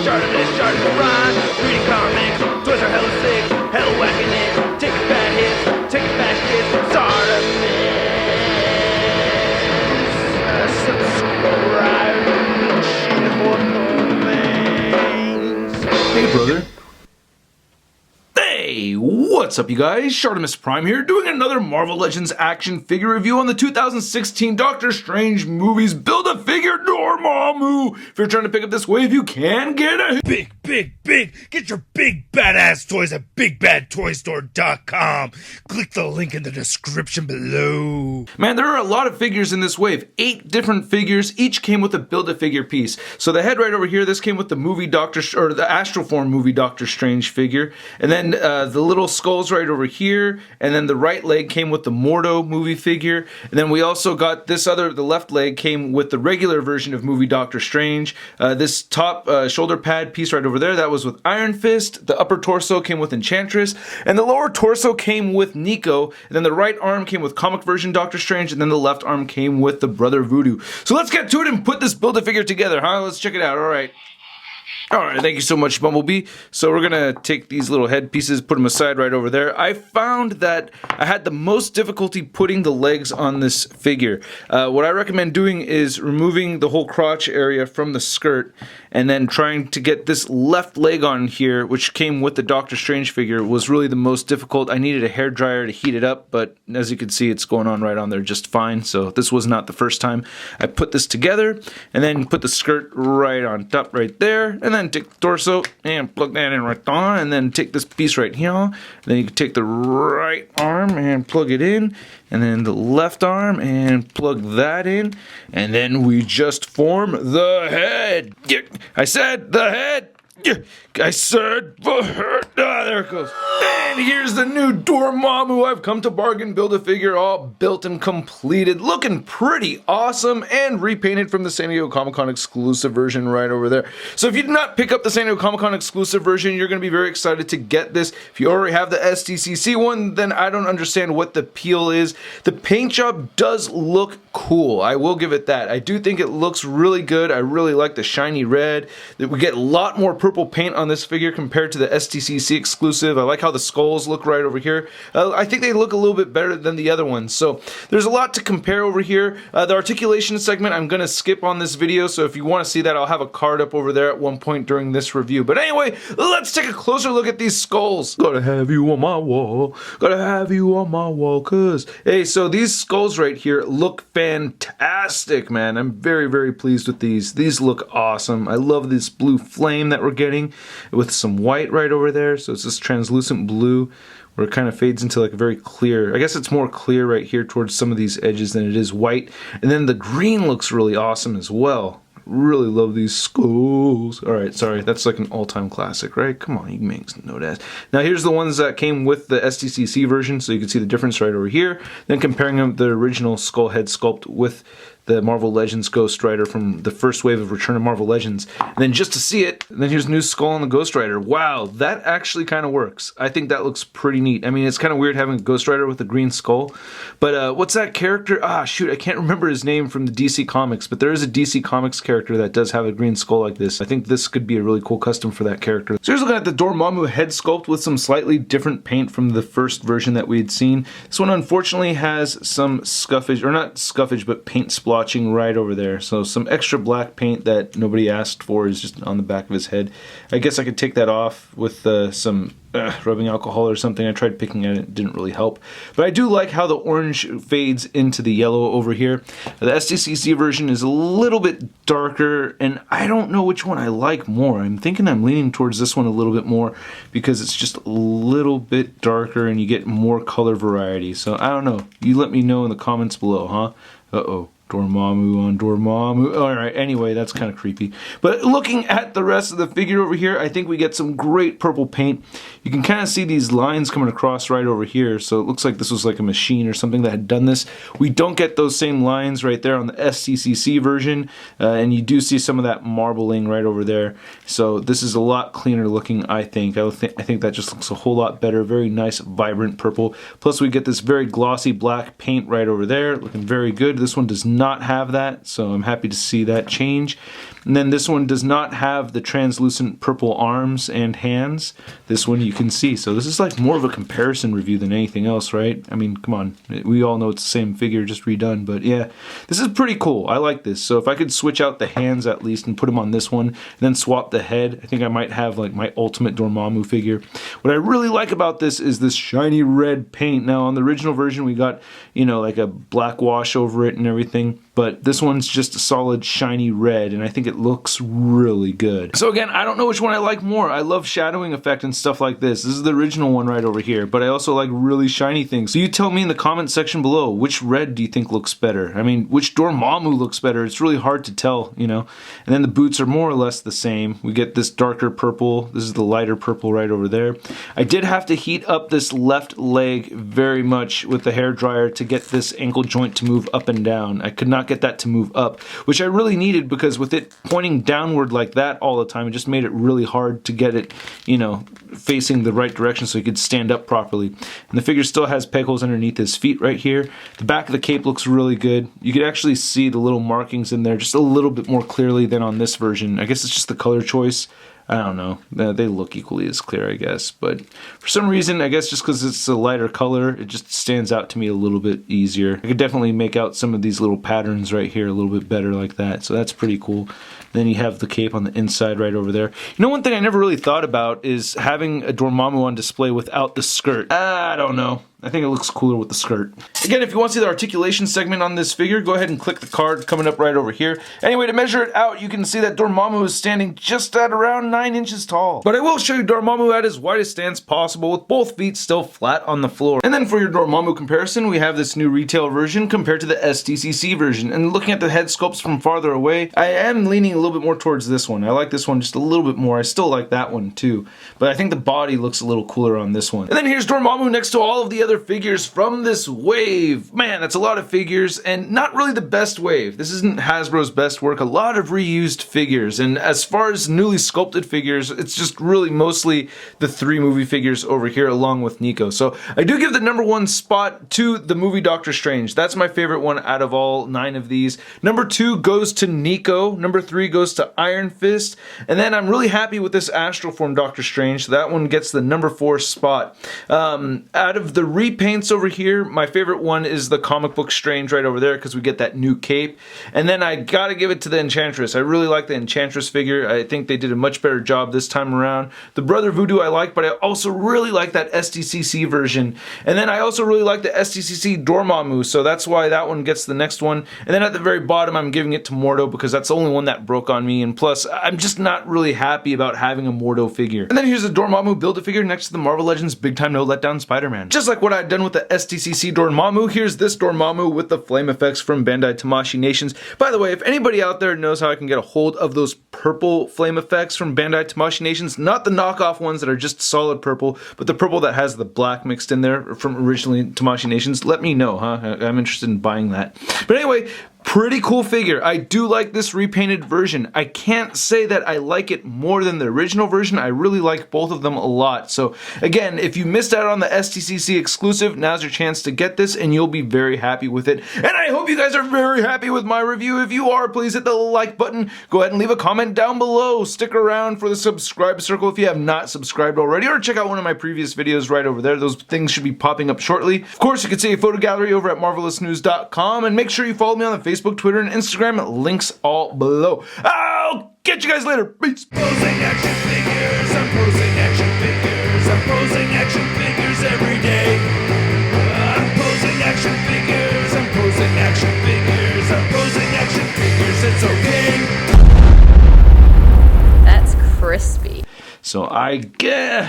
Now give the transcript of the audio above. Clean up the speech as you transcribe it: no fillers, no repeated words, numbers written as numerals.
ShartimusPrime, reading comics, toys are hella sick, hella whacking it, taking bad hits, taking bad hits, Subscribe, Hey brother. Hey, what's up you guys? ShartimusPrime here, doing another Marvel Legends action figure review on the 2016 Doctor Strange movies Build-A-Figure Dormammu. If you're trying to pick up this wave, you can get a big. Get your big badass toys at BigBadToyStore.com. Click the link in the description below. Man, there are a lot of figures in this wave. 8 different figures, each came with a Build-A-Figure piece. So the head right over here, this came with the the Astral Form movie Doctor Strange figure. And then the little skulls right over here. And then the right leg came with the Mordo movie figure. And then we also got the left leg came with the regular version of movie Doctor Strange. This top shoulder pad piece right over there, that was with Iron Fist. The upper torso came with Enchantress, and the lower torso came with Nico, and then the right arm came with comic version Doctor Strange, and then the left arm came with the Brother Voodoo. So let's get to it and put this Build-A-Figure together, huh? Let's check it out. Alright, thank you so much, Bumblebee. So we're gonna take these little head pieces, put them aside right over there. I found that I had the most difficulty putting the legs on this figure. What I recommend doing is removing the whole crotch area from the skirt and then trying to get this left leg on here, which came with the Doctor Strange figure, was really the most difficult. I needed a hairdryer to heat it up, but as you can see, it's going on right on there just fine. So this was not the first time I put this together, and then put the skirt right on top right there, and then take the torso and plug that in right on, and then take this piece right here, and then you can take the right arm and plug it in, and then the left arm and plug that in, and then we just form the head. I said the head. I said the head. Ah, there it goes. And here's the new Dormammu. I've come to bargain Build-A-Figure, all built and completed, looking pretty awesome, and repainted from the San Diego Comic-Con exclusive version right over there. So if you did not pick up the San Diego Comic-Con exclusive version, you're going to be very excited to get this. If you already have the SDCC one, then I don't understand what the appeal is. The paint job does look cool. I will give it that. I do think it looks really good. I really like the shiny red. We get a lot more purple paint on this figure compared to the SDCC exclusive. I like how the skulls look right over here. I think they look a little bit better than the other ones. So there's a lot to compare over here. The articulation segment I'm going to skip on this video, so if you want to see that, I'll have a card up over there at one point during this review. But anyway, let's take a closer look at these skulls. Gotta have you on my wall. Gotta have you on my wall, cause hey, so these skulls right here look fantastic, man. I'm very, very pleased with these. These look awesome. I love this blue flame that we're getting with some white right over there. So it's this translucent blue where it kind of fades into like a very clear, I guess it's more clear right here towards some of these edges than it is white. And then the green looks really awesome as well. Really love these skulls. Alright, sorry, that's like an all-time classic, right? Come on, you make note that. Now here's the ones that came with the SDCC version, so you can see the difference right over here. Then comparing them to the original skull head sculpt with the Marvel Legends Ghost Rider from the first wave of Return of Marvel Legends. And then just to see it, and then here's new skull on the Ghost Rider. Wow, that actually kind of works. I think that looks pretty neat. I mean, it's kind of weird having a Ghost Rider with a green skull. But what's that character? Ah, shoot, I can't remember his name from the DC Comics, but there is a DC Comics character that does have a green skull like this. I think this could be a really cool custom for that character. So here's looking at the Dormammu head sculpt with some slightly different paint from the first version that we had seen. This one unfortunately has some scuffage, or not scuffage, but paint splotches right over there. So some extra black paint that nobody asked for is just on the back of his head. I guess I could take that off with some rubbing alcohol or something. I tried picking at it, it didn't really help. But I do like how the orange fades into the yellow over here. The SDCC version is a little bit darker, and I don't know which one I like more. I'm thinking I'm leaning towards this one a little bit more because it's just a little bit darker and you get more color variety. So I don't know. You let me know in the comments below, huh? Uh-oh. Dormammu on Dormammu. Alright, anyway, that's kind of creepy. But looking at the rest of the figure over here, I think we get some great purple paint. You can kind of see these lines coming across right over here, so it looks like this was like a machine or something that had done this. We don't get those same lines right there on the SDCC version, and you do see some of that marbling right over there. So this is a lot cleaner looking, I think. I think that just looks a whole lot better. Very nice, vibrant purple. Plus we get this very glossy black paint right over there, looking very good. This one does not have that, so I'm happy to see that change. And then this one does not have the translucent purple arms and hands. This one you can see. So this is like more of a comparison review than anything else, right? I mean, come on. We all know it's the same figure, just redone. But yeah, this is pretty cool. I like this. So if I could switch out the hands at least and put them on this one, and then swap the head, I think I might have like my ultimate Dormammu figure. What I really like about this is this shiny red paint. Now on the original version we got, you know, like a black wash over it and everything. But this one's just a solid shiny red, and I think it looks really good. So again, I don't know which one I like more. I love shadowing effect and stuff like this. This is the original one right over here, but I also like really shiny things. So you tell me in the comment section below, which red do you think looks better? I mean, which Dormammu looks better? It's really hard to tell, you know. And then the boots are more or less the same. We get this darker purple. This is the lighter purple right over there. I did have to heat up this left leg very much with the hairdryer to get this ankle joint to move up and down. I could not get that to move up, which I really needed because with it pointing downward like that all the time, it just made it really hard to get it, you know, facing the right direction so he could stand up properly. And the figure still has peg holes underneath his feet right here. The back of the cape looks really good. You could actually see the little markings in there just a little bit more clearly than on this version. I guess it's just the color choice. I don't know. They look equally as clear, I guess. But for some reason, I guess just because it's a lighter color, it just stands out to me a little bit easier. I could definitely make out some of these little patterns right here a little bit better like that. So that's pretty cool. Then you have the cape on the inside right over there. You know, one thing I never really thought about is having a Dormammu on display without the skirt. I don't know. I think it looks cooler with the skirt. Again, if you want to see the articulation segment on this figure, go ahead and click the card coming up right over here. Anyway, to measure it out, you can see that Dormammu is standing just at around 9 inches tall. But I will show you Dormammu at his widest stance possible, with both feet still flat on the floor. And then for your Dormammu comparison, we have this new retail version compared to the SDCC version. And looking at the head sculpts from farther away, I am leaning a little bit more towards this one. I like this one just a little bit more. I still like that one too. But I think the body looks a little cooler on this one. And then here's Dormammu next to all of the other figures from this wave. Man, that's a lot of figures, and not really the best wave. This isn't Hasbro's best work. A lot of reused figures, and as far as newly sculpted figures, it's just really mostly the 3 movie figures over here along with Nico. So I do give the #1 spot to the movie Doctor Strange. That's my favorite one out of all 9 of these. #2 goes to Nico. #3 goes to Iron Fist. And then I'm really happy with this Astral Form Doctor Strange. So that one gets the #4 spot. Out of the repaints over here, my favorite one is the comic book Strange right over there because we get that new cape. And then I gotta give it to the Enchantress. I really like the Enchantress figure. I think they did a much better job this time around. The Brother Voodoo I like, but I also really like that SDCC version. And then I also really like the SDCC Dormammu, so that's why that one gets the next one. And then at the very bottom, I'm giving it to Mordo because that's the only one that broke on me. And plus, I'm just not really happy about having a Mordo figure. And then here's a Dormammu Build-A-Figure next to the Marvel Legends Big Time No Letdown Spider-Man. Just like what I'd done with the SDCC Dormammu, here's this Dormammu with the flame effects from Bandai Tamashii Nations. By the way, if anybody out there knows how I can get a hold of those purple flame effects from Bandai Tamashii Nations, not the knockoff ones that are just solid purple, but the purple that has the black mixed in there from originally Tamashii Nations, let me know, huh? I'm interested in buying that. But anyway, pretty cool figure. I do like this repainted version. I can't say that I like it more than the original version. I really like both of them a lot. So again, if you missed out on the SDCC exclusive, now's your chance to get this and you'll be very happy with it. And I hope you guys are very happy with my review. If you are, please hit the like button. Go ahead and leave a comment down below. Stick around for the subscribe circle if you have not subscribed already, or check out one of my previous videos right over there. Those things should be popping up shortly. Of course, you can see a photo gallery over at marvelousnews.com, and make sure you follow me on the Facebook, Twitter, and Instagram. Links all below. I'll catch you guys later. Peace. Posing action figures, I'm posing action figures, I'm posing action figures every day. I'm posing action figures, I'm posing action figures, I'm posing action figures, it's okay. That's crispy. So I guess